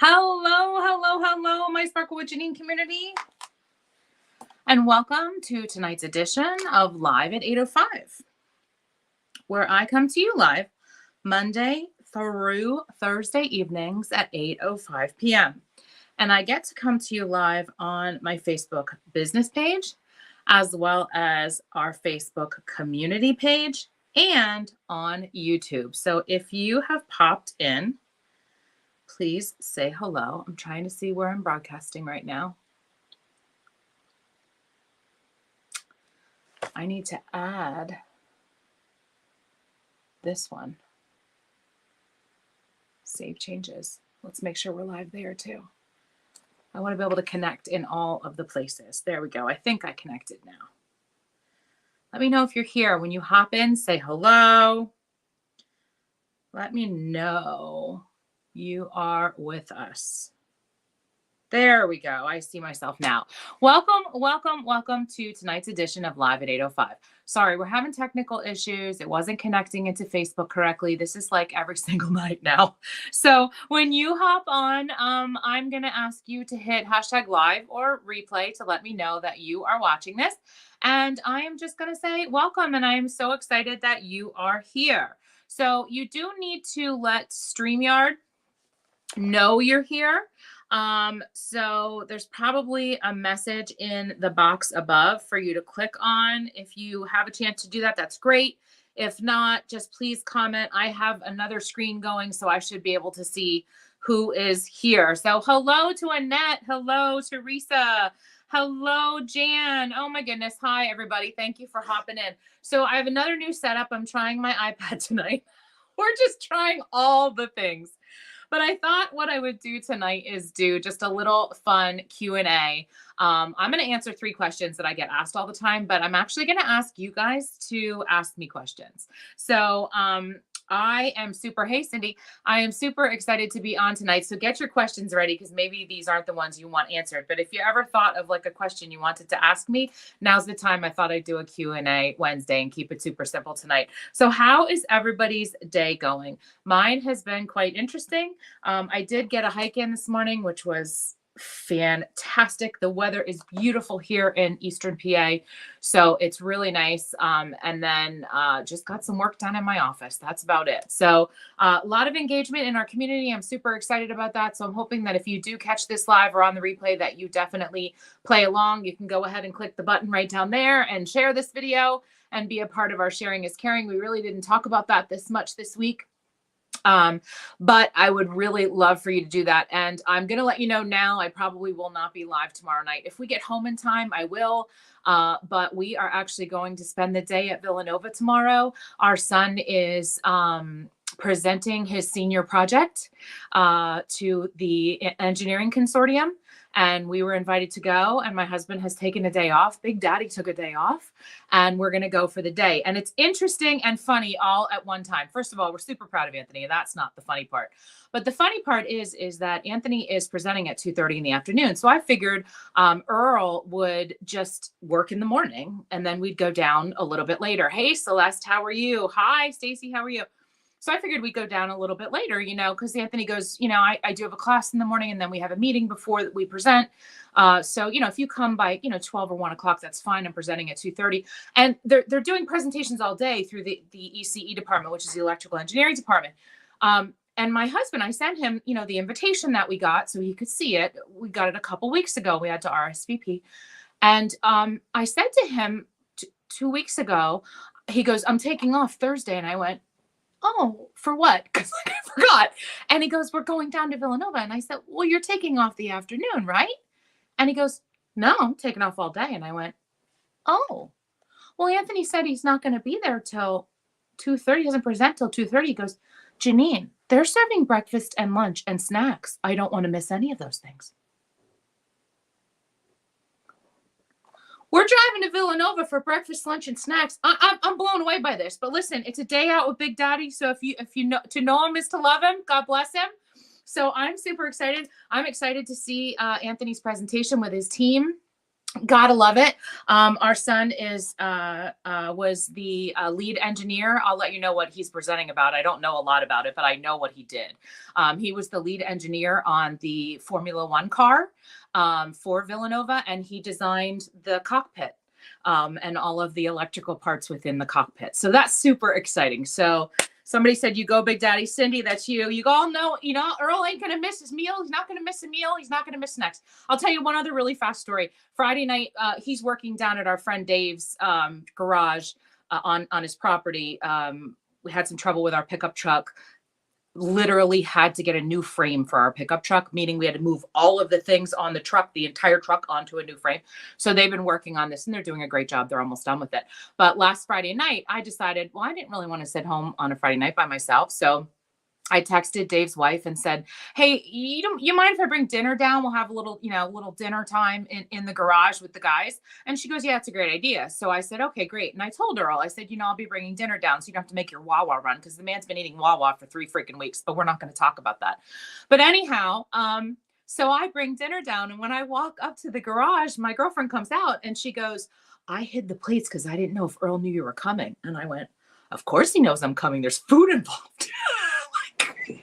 Hello, my Sparkle with Janine community. And welcome to tonight's edition of Live at 8:05, where I come to you live Monday through Thursday evenings at 8:05 p.m. And I get to come to you live on my Facebook business page, as well as our Facebook community page and on YouTube. So if you have popped in, please say hello. I'm trying to see where I'm broadcasting right now. I need to add this one. Save changes. Let's make sure we're live there too. I want to be able to connect in all of the places. There we go. I think I connected now. Let me know if you're here. When you hop in, say hello. Let me know you are with us. There we go. I see myself now. Welcome to tonight's edition of Live at 8:05. Sorry, we're having technical issues. It wasn't connecting into Facebook correctly. This is like every single night now. So when you hop on, I'm going to ask you to hit hashtag live or replay to let me know that you are watching this. And I am just going to say welcome. And I am so excited that you are here. So you do need to let StreamYard know you're here. So there's probably a message in the box above for you to click on. If you have a chance to do that, that's great. If not, just please comment. I have another screen going, so I should be able to see who is here. So hello to Annette. Hello, Teresa. Hello, Jan. Oh my goodness. Hi, everybody. Thank you for hopping in. So I have another new setup. I'm trying my iPad tonight. We're just trying all the things. But I thought what I would do tonight is do just a little fun Q&A. I'm going to answer 3 questions that I get asked all the time, but I'm actually going to ask you guys to ask me questions. So hey, Cindy, I am super excited to be on tonight. So get your questions ready because maybe these aren't the ones you want answered. But if you ever thought of like a question you wanted to ask me, now's the time. I thought I'd do a Q&A Wednesday and keep it super simple tonight. So how is everybody's day going? Mine has been quite interesting. I did get a hike in this morning, which was fantastic. The weather is beautiful here in Eastern PA, so it's really nice. And then just got some work done in my office. That's about it. So a lot of engagement in our community. I'm super excited about that. So I'm hoping that if you do catch this live or on the replay, that you definitely play along. You can go ahead and click the button right down there and share this video and be a part of our Sharing is Caring. We really didn't talk about that this much this week. But I would really love for you to do that. And I'm going to let you know now, I probably will not be live tomorrow night. If we get home in time, I will. But we are actually going to spend the day at Villanova tomorrow. Our son is presenting his senior project to the engineering consortium. And we were invited to go, and my husband has taken a day off. Big Daddy took a day off, and we're going to go for the day. And it's interesting and funny all at one time. First of all, we're super proud of Anthony, and that's not the funny part. But the funny part is that Anthony is presenting at 2:30 in the afternoon. So I figured Earl would just work in the morning, and then we'd go down a little bit later. Hey, Celeste, how are you? Hi, Stacy, how are you? So I figured we'd go down a little bit later, because Anthony goes, I do have a class in the morning and then we have a meeting before we present. So, if you come by, 12 or 1 o'clock, that's fine. I'm presenting at 2:30. And they're doing presentations all day through the ECE department, which is the electrical engineering department. And my husband, I sent him, the invitation that we got so he could see it. We got it a couple weeks ago. We had to RSVP. And I said to him 2 weeks ago, he goes, I'm taking off Thursday. And I went, oh, for what? Because I forgot. And he goes, we're going down to Villanova. And I said, well, you're taking off the afternoon, right? And he goes, no, I'm taking off all day. And I went, oh, well, Anthony said he's not going to be there till 2:30. He doesn't present till 2:30. He goes, Janine, they're serving breakfast and lunch and snacks. I don't want to miss any of those things. We're driving to Villanova for breakfast, lunch, and snacks. I'm blown away by this. But listen, it's a day out with Big Daddy. So if you know to know him is to love him. God bless him. So I'm super excited. I'm excited to see Anthony's presentation with his team. Gotta love it. Our son is was the lead engineer. I'll let you know what he's presenting about. I don't know a lot about it, but I know what he did. He was the lead engineer on the Formula One car for Villanova, and he designed the cockpit and all of the electrical parts within the cockpit. So that's super exciting. So somebody said, "You go, Big Daddy." Cindy, that's you. You all know, Earl ain't going to miss his meal. He's not going to miss a meal. He's not going to miss snacks. I'll tell you one other really fast story. Friday night, he's working down at our friend Dave's garage on his property. We had some trouble with our pickup truck. Literally had to get a new frame for our pickup truck, meaning we had to move all of the things on the truck, the entire truck, onto a new frame. So they've been working on this and they're doing a great job. They're almost done with it. But last Friday night, I decided, well, I didn't really want to sit home on a Friday night by myself. So I texted Dave's wife and said, "Hey, you mind if I bring dinner down? We'll have a little, little dinner time in the garage with the guys." And she goes, "Yeah, it's a great idea." So I said, "Okay, great." And I told Earl, I said, "I'll be bringing dinner down, so you don't have to make your Wawa run," because the man's been eating Wawa for 3 freaking weeks, but we're not going to talk about that. But anyhow, so I bring dinner down, and when I walk up to the garage, my girlfriend comes out and she goes, "I hid the plates because I didn't know if Earl knew you were coming." And I went, "Of course he knows I'm coming. There's food involved."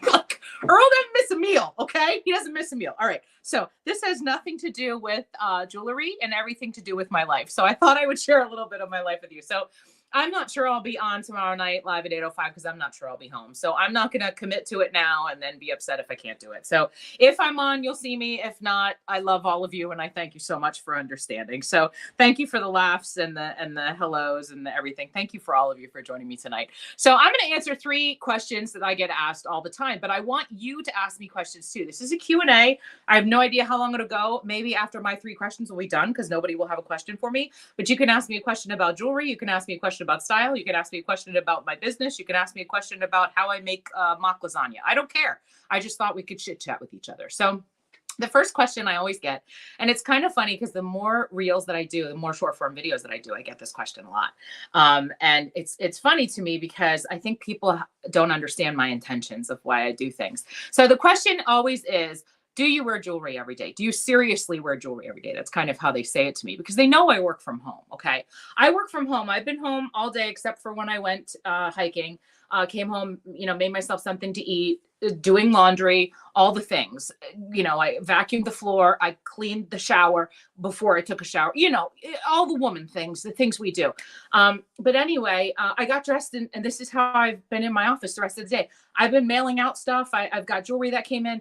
Look, Earl doesn't miss a meal, okay? He doesn't miss a meal. All right. So this has nothing to do with jewelry and everything to do with my life. So I thought I would share a little bit of my life with you. So I'm not sure I'll be on tomorrow night live at 8:05 because I'm not sure I'll be home. So I'm not going to commit to it now and then be upset if I can't do it. So if I'm on, you'll see me. If not, I love all of you and I thank you so much for understanding. So thank you for the laughs and the hellos and the everything. Thank you for all of you for joining me tonight. So I'm going to answer 3 questions that I get asked all the time, but I want you to ask me questions too. This is a Q&A. I have no idea how long it'll go. Maybe after my 3 questions will be done because nobody will have a question for me, but you can ask me a question about jewelry. You can ask me a question about style. You can ask me a question about my business. You can ask me a question about how I make mock lasagna. I don't care. I just thought we could chit chat with each other. So the first question I always get, and it's kind of funny because the more reels that I do, the more short form videos that I do, I get this question a lot. And it's funny to me because I think people don't understand my intentions of why I do things. So the question always is, do you wear jewelry every day? Do you seriously wear jewelry every day? That's kind of how they say it to me because they know I work from home. Okay. I work from home. I've been home all day except for when I went hiking, came home, made myself something to eat, doing laundry, all the things. I vacuumed the floor. I cleaned the shower before I took a shower, all the woman things, the things we do. But anyway, I got dressed and this is how I've been in my office the rest of the day. I've been mailing out stuff. I've got jewelry that came in.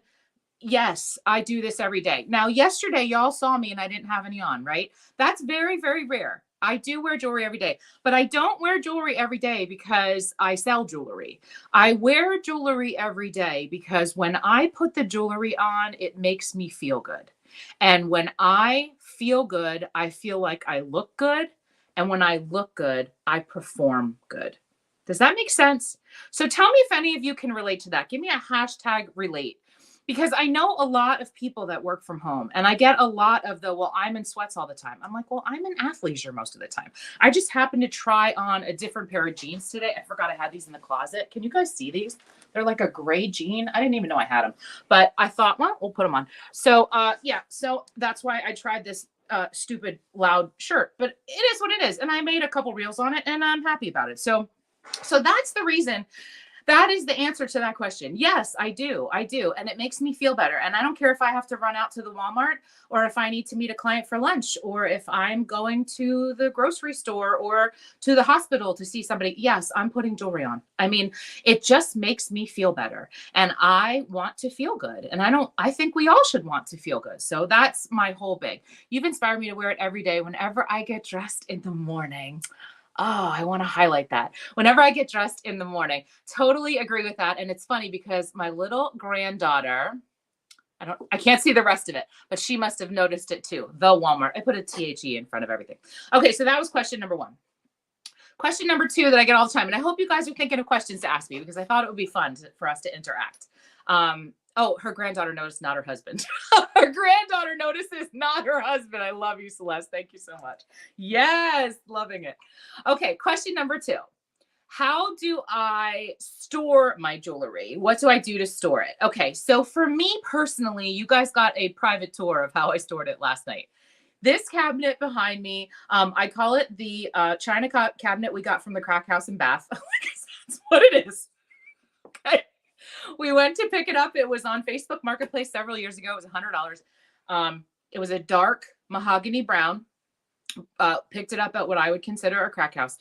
Yes, I do this every day. Now, yesterday, y'all saw me and I didn't have any on, right? That's very, very rare. I do wear jewelry every day, but I don't wear jewelry every day because I sell jewelry. I wear jewelry every day because when I put the jewelry on, it makes me feel good. And when I feel good, I feel like I look good. And when I look good, I perform good. Does that make sense? So tell me if any of you can relate to that. Give me a hashtag relate. Because I know a lot of people that work from home and I get a lot of well, I'm in sweats all the time. I'm like, well, I'm in athleisure most of the time. I just happened to try on a different pair of jeans today. I forgot I had these in the closet. Can you guys see these? They're like a gray jean. I didn't even know I had them, but I thought, well, we'll put them on. So yeah, so that's why I tried this stupid loud shirt, but it is what it is. And I made a couple reels on it and I'm happy about it. So that's the reason. That is the answer to that question. Yes, I do. And it makes me feel better. And I don't care if I have to run out to the Walmart or if I need to meet a client for lunch or if I'm going to the grocery store or to the hospital to see somebody. Yes, I'm putting jewelry on. I mean, it just makes me feel better. And I want to feel good. And I think we all should want to feel good. So that's my whole big. You've inspired me to wear it every day whenever I get dressed in the morning. Oh, I want to highlight that. Whenever I get dressed in the morning, totally agree with that. And it's funny because my little granddaughter, I can't see the rest of it, but she must have noticed it too. The Walmart. I put a THE in front of everything. Okay, so that was question number 1. Question number 2 that I get all the time, and I hope you guys are thinking of questions to ask me because I thought it would be fun for us to interact. Oh, her granddaughter noticed, not her husband. Her granddaughter notices, not her husband. I love you, Celeste. Thank you so much. Yes, loving it. Okay, question number 2. How do I store my jewelry? What do I do to store it? Okay, so for me personally, you guys got a private tour of how I stored it last night. This cabinet behind me, I call it the China cabinet we got from the crack house in Bath. That's what it is. Okay. We went to pick it up. It was on Facebook Marketplace several years ago. It was $100. It was a dark mahogany brown. Picked it up at what I would consider a crack house.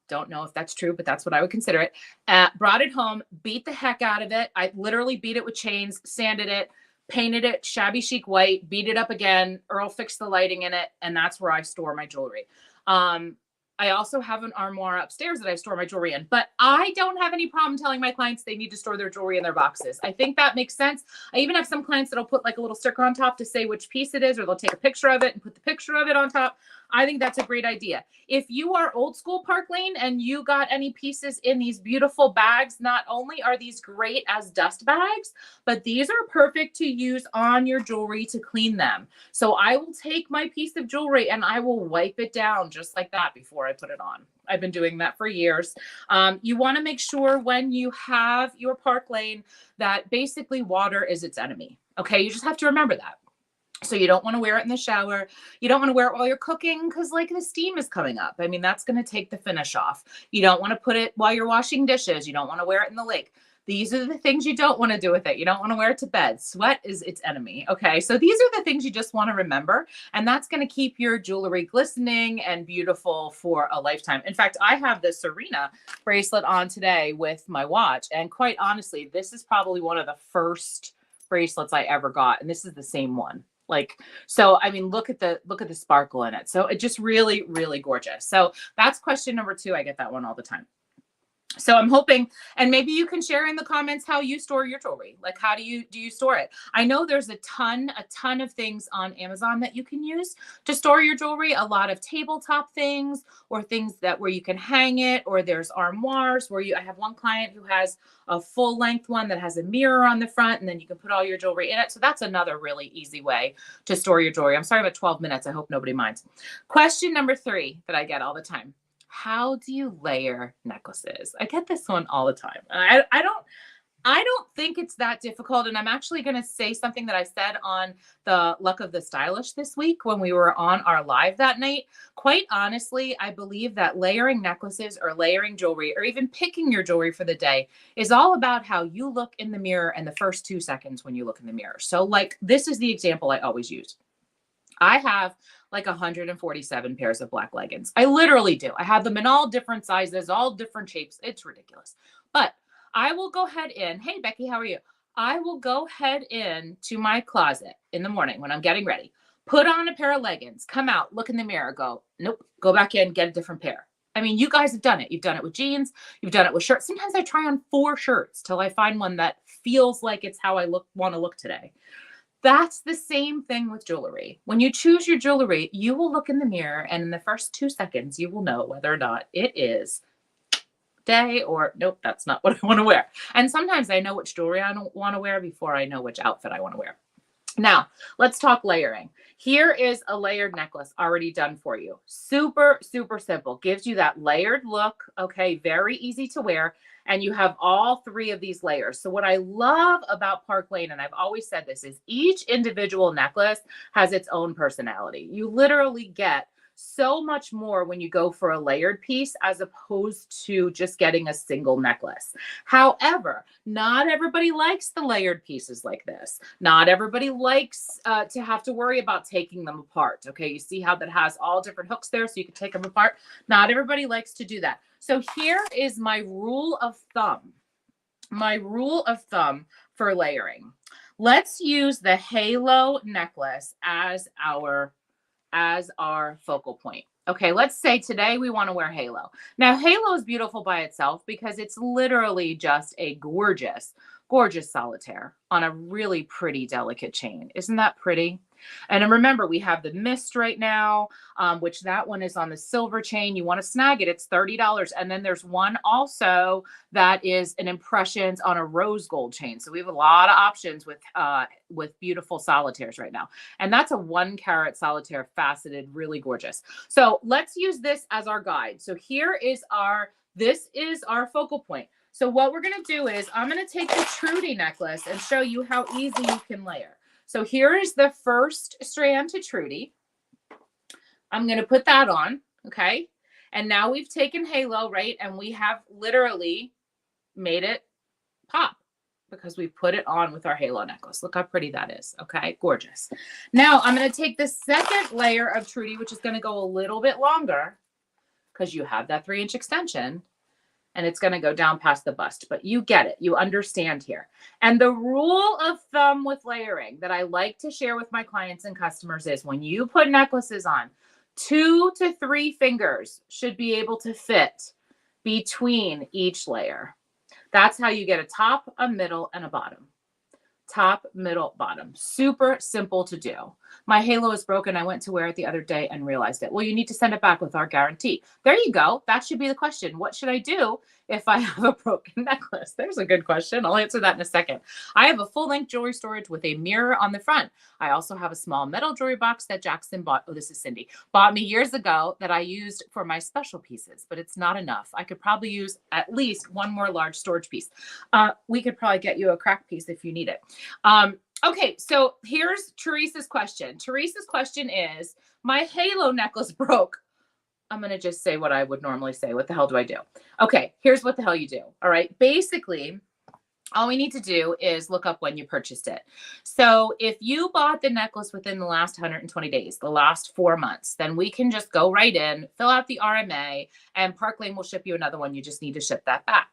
Don't know if that's true, but that's what I would consider it. Brought it home, beat the heck out of it. I literally beat it with chains, sanded it, painted it shabby chic white, beat it up again. Earl fixed the lighting in it, and that's where I store my jewelry. I also have an armoire upstairs that I store my jewelry in, but I don't have any problem telling my clients they need to store their jewelry in their boxes. I think that makes sense. I even have some clients that'll put like a little sticker on top to say which piece it is, or they'll take a picture of it and put the picture of it on top. I think that's a great idea. If you are old school Park Lane and you got any pieces in these beautiful bags, not only are these great as dust bags, but these are perfect to use on your jewelry to clean them. So I will take my piece of jewelry and I will wipe it down just like that before I put it on. I've been doing that for years. You want to make sure when you have your Park Lane that basically water is its enemy. Okay, you just have to remember that. So you don't want to wear it in the shower. You don't want to wear it while you're cooking because like the steam is coming up. I mean, that's going to take the finish off. You don't want to put it while you're washing dishes. You don't want to wear it in the lake. These are the things you don't want to do with it. You don't want to wear it to bed. Sweat is its enemy. Okay. So these are the things you just want to remember. And that's going to keep your jewelry glistening and beautiful for a lifetime. In fact, I have the Serena bracelet on today with my watch. And quite honestly, this is probably one of the first bracelets I ever got. And this is the same one. Like, so, I mean, look at the sparkle in it. So it just really, really gorgeous. So that's question number 2. I get that one all the time. So I'm hoping, and maybe you can share in the comments how you store your jewelry. Like, how do you store it? I know there's a ton of things on Amazon that you can use to store your jewelry. A lot of tabletop things or things that where you can hang it, or there's armoires where I have one client who has a full length one that has a mirror on the front, and then you can put all your jewelry in it. So that's another really easy way to store your jewelry. I'm sorry about 12 minutes. I hope nobody minds. Question number 3 that I get all the time. How do you layer necklaces? I get this one all the time. I don't think it's that difficult. And I'm actually going to say something that I said on the Luck of the Stylish this week when we were on our live that night. Quite honestly, I believe that layering necklaces or layering jewelry or even picking your jewelry for the day is all about how you look in the mirror and the first 2 seconds when you look in the mirror. So like, this is the example I always use. I have like 147 pairs of black leggings. I literally do. I have them in all different sizes, all different shapes. It's ridiculous. But I will go ahead in. Hey, Becky, how are you? I will go head in to my closet in the morning when I'm getting ready, put on a pair of leggings, come out, look in the mirror, go, nope, go back in, get a different pair. I mean, you guys have done it. You've done it with jeans. You've done it with shirts. Sometimes I try on 4 shirts till I find one that feels like it's how I want to look today. That's the same thing with jewelry. When you choose your jewelry, you will look in the mirror, and in the first 2 seconds, you will know whether or not it is day or nope, that's not what I want to wear. And sometimes I know which jewelry I don't want to wear before I know which outfit I want to wear. Now, let's talk layering. Here is a layered necklace already done for you. Super, super simple. Gives you that layered look. Okay, very easy to wear. And you have all 3 of these layers. So what I love about Park Lane, and I've always said this, is each individual necklace has its own personality. You literally get so much more when you go for a layered piece as opposed to just getting a single necklace. However, not everybody likes the layered pieces like this. Not everybody likes to have to worry about taking them apart. Okay, you see how that has all different hooks there so you can take them apart. Not everybody likes to do that. So here is my rule of thumb. My rule of thumb for layering. Let's use the halo necklace as our focal point. Okay, let's say today we want to wear halo. Now, halo is beautiful by itself because it's literally just a gorgeous, gorgeous solitaire on a really pretty, delicate chain. Isn't that pretty? And remember, we have the mist right now, which that one is on the silver chain. You want to snag it. It's $30. And then there's one also that is an impressions on a rose gold chain. So we have a lot of options with beautiful solitaires right now. And that's a 1 carat solitaire faceted, really gorgeous. So let's use this as our guide. So here is this is our focal point. So what we're going to do is I'm going to take the Trudy necklace and show you how easy you can layer. So here is the first strand to Trudy. I'm going to put that on. Okay. And now we've taken halo, right? And we have literally made it pop because we put it on with our halo necklace. Look how pretty that is. Okay. Gorgeous. Now I'm going to take the second layer of Trudy, which is going to go a little bit longer because you have that 3-inch extension. And it's going to go down past the bust, but you get it. You understand here. And the rule of thumb with layering that I like to share with my clients and customers is when you put necklaces on, 2 to 3 fingers should be able to fit between each layer. That's how you get a top, a middle, and a bottom. Top, middle, bottom. Super simple to do. My halo is broken. I went to wear it the other day and realized it. Well, you need to send it back with our guarantee. There you go. That should be the question. What should I do if I have a broken necklace? There's a good question. I'll answer that in a second. I have a full-length jewelry storage with a mirror on the front. I also have a small metal jewelry box that Jackson bought. Oh, this is Cindy. Bought me years ago that I used for my special pieces, but it's not enough. I could probably use at least one more large storage piece. We could probably get you a crack piece if you need it. Okay, so here's Teresa's question. Teresa's question is, my halo necklace broke. I'm going to just say what I would normally say. What the hell do I do? Okay, here's what the hell you do. All right, basically, all we need to do is look up when you purchased it. So if you bought the necklace within the last 120 days, the last 4 months, then we can just go right in, fill out the RMA, and Park Lane will ship you another one. You just need to ship that back.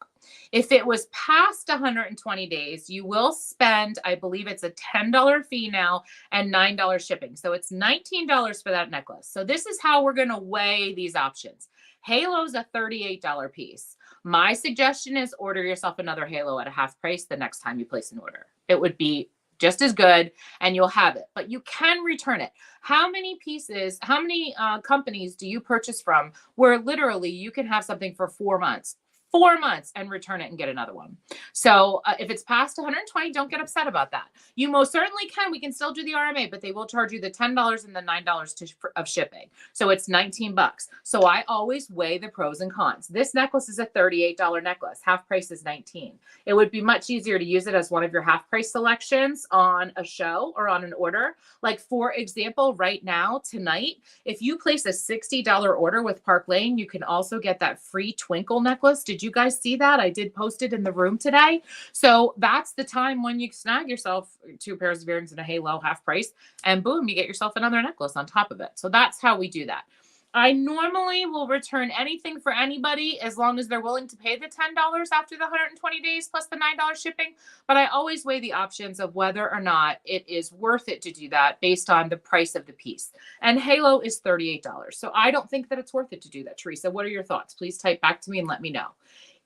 If it was past 120 days, you will spend, I believe it's a $10 fee now and $9 shipping. So it's $19 for that necklace. So this is how we're going to weigh these options. Halo's a $38 piece. My suggestion is order yourself another halo at a half price the next time you place an order. It would be just as good and you'll have it, but you can return it. How many pieces, how many companies do you purchase from where literally you can have something for 4 months? 4 months and return it and get another one. So if it's past 120, don't get upset about that. You most certainly can. We can still do the RMA, but they will charge you the $10 and the $9 of shipping. So it's $19. So I always weigh the pros and cons. This necklace is a $38 necklace. Half price is $19. It would be much easier to use it as one of your half price selections on a show or on an order. Like for example, right now, tonight, if you place a $60 order with Park Lane, you can also get that free twinkle necklace. Did you guys see that? I did post it in the room today. So that's the time when you snag yourself 2 pairs of earrings and a halo half price, and boom, you get yourself another necklace on top of it. So that's how we do that. I normally will return anything for anybody as long as they're willing to pay the $10 after the 120 days plus the $9 shipping. But I always weigh the options of whether or not it is worth it to do that based on the price of the piece. And halo is $38. So I don't think that it's worth it to do that. Teresa, what are your thoughts? Please type back to me and let me know.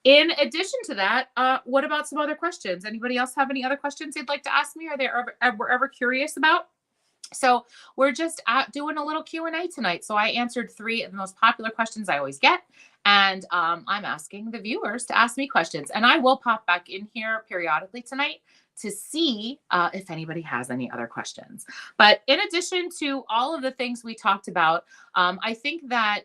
In addition to that, what about some other questions? Anybody else have any other questions they'd like to ask me or they were ever curious about? So we're just doing a little Q&A tonight. So I answered 3 of the most popular questions I always get. And I'm asking the viewers to ask me questions. And I will pop back in here periodically tonight to see if anybody has any other questions. But in addition to all of the things we talked about, I think that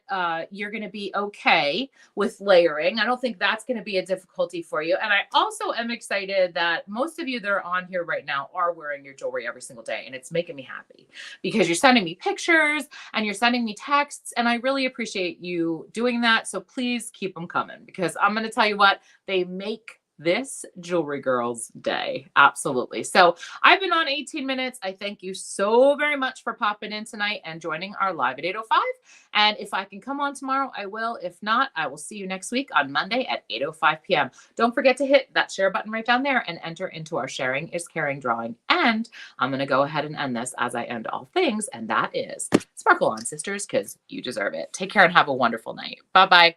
you're going to be okay with layering. I don't think that's going to be a difficulty for you. And I also am excited that most of you that are on here right now are wearing your jewelry every single day. And it's making me happy because you're sending me pictures and you're sending me texts. And I really appreciate you doing that. So please keep them coming because I'm going to tell you what, they make this Jewelry Girls Day. Absolutely. So I've been on 18 minutes. I thank you so very much for popping in tonight and joining our live at 8:05. And if I can come on tomorrow, I will. If not, I will see you next week on Monday at 8:05 p.m. Don't forget to hit that share button right down there and enter into our Sharing is Caring drawing. And I'm going to go ahead and end this as I end all things. And that is sparkle on, sisters, because you deserve it. Take care and have a wonderful night. Bye-bye.